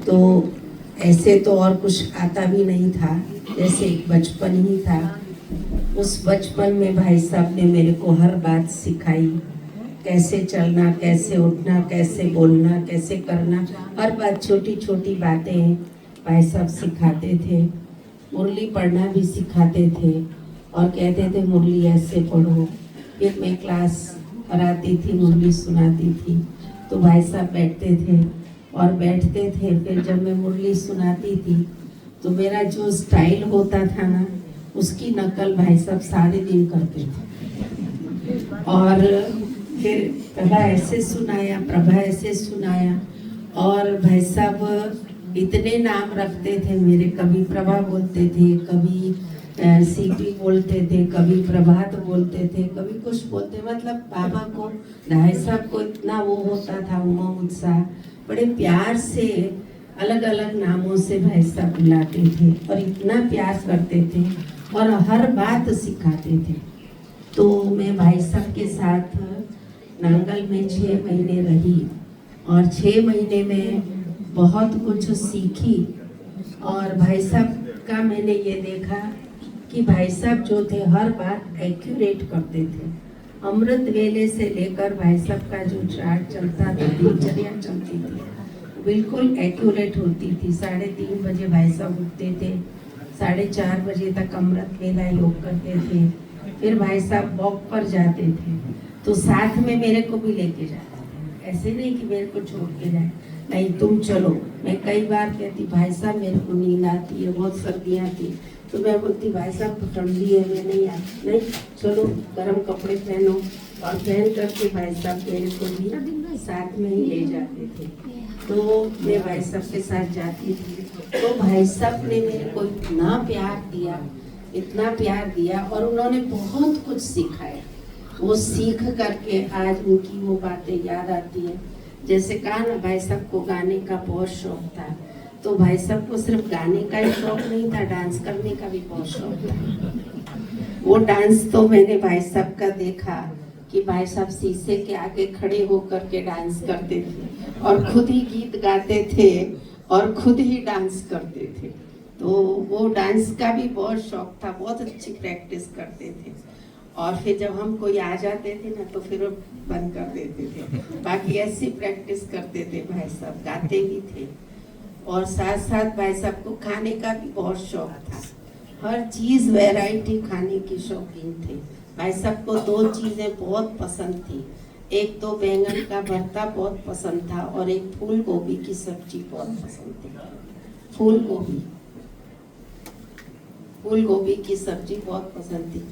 तो ऐसे तो और कुछ आता भी नहीं था, जैसे एक बचपन ही था। उस बचपन में भाई साहब ने मेरे को हर बात सिखाई, कैसे चलना, कैसे उठना, कैसे बोलना, कैसे करना, हर बात, छोटी छोटी बातें भाई साहब सिखाते थे। मुरली पढ़ना भी सिखाते थे और कहते थे मुरली ऐसे पढ़ो। फिर मैं क्लास कराती थी, मुरली सुनाती थी, तो भाई साहब बैठते थे और बैठते थे। फिर जब मैं मुरली सुनाती थी तो मेरा जो स्टाइल होता था ना, उसकी नकल भाई साहब सारे दिन करते थे। और फिर प्रभा ऐसे सुनाया, प्रभा ऐसे सुनाया। और भाई साहब इतने नाम रखते थे मेरे, कभी प्रभा बोलते थे, कभी सीपी बोलते थे, कभी प्रभात बोलते थे, कभी कुछ बोलते। मतलब बाबा को, भाई साहब को इतना वो होता था, उमंग उत्साह, बड़े प्यार से अलग अलग नामों से भाई साहब बुलाते थे और इतना प्यार करते थे और हर बात सिखाते थे। तो मैं भाई साहब के साथ नांगल में 6 महीने रही और 6 महीने में बहुत कुछ सीखी। और भाई साहब का मैंने ये देखा कि भाई साहब जो थे हर बात एक्यूरेट करते थे। अमृत वेले से लेकर भाई साहब का जो चार्ट चलता था, दिनचर्या चलती थी, बिल्कुल एक्यूरेट होती थी। 3:30 बजे भाई साहब उठते थे, 4:30 बजे तक अमृत वेला योग करते थे। फिर भाई साहब वॉक पर जाते थे, तो साथ में मेरे को भी लेके जाते थे। ऐसे नहीं कि मेरे को छोड़ के जाए, नहीं तुम चलो। मैं कई बार कहती भाई साहब मेरे को नींद आती है, बहुत सर्दियाँ थी, तो मैं बोलती भाई साहब ठंडी है, मैं नहीं आती, नहीं चलो गर्म कपड़े पहनो। और पहन करके भाई साहब मेरे को भी साथ में ही ले जाते थे। तो मैं भाई साहब के साथ जाती थी। तो भाई साहब ने मेरे को इतना प्यार दिया, इतना प्यार दिया, और उन्होंने बहुत कुछ सिखाया। वो सीख करके आज उनकी वो बातें याद आती है। जैसे कहा ना, भाई साहब को गाने का बहुत शौक था, तो भाई साहब को सिर्फ गाने का ही शौक नहीं था, डांस करने का भी बहुत शौक था। वो डांस तो मैंने भाई साहब का देखा कि भाई साहब शीशे के आगे खड़े होकर के डांस करते थे और खुद ही गीत गाते थे और खुद ही डांस करते थे। तो वो डांस का भी बहुत शौक था, बहुत अच्छी प्रैक्टिस करते थे। और फिर जब हम कोई आ जाते थे ना, तो फिर वो बंद कर देते थे। बाकी ऐसी प्रैक्टिस करते थे भाई साहब, गाते भी थे। और साथ साथ भाई साहब को खाने का भी बहुत शौक था, हर चीज वैरायटी खाने की शौकीन थे। भाई साहब को 2 चीजें बहुत पसंद थी, एक तो बैंगन का भरता बहुत पसंद था और एक फूल गोभी की सब्जी बहुत पसंद थी। फूल गोभी की सब्जी बहुत पसंद थी।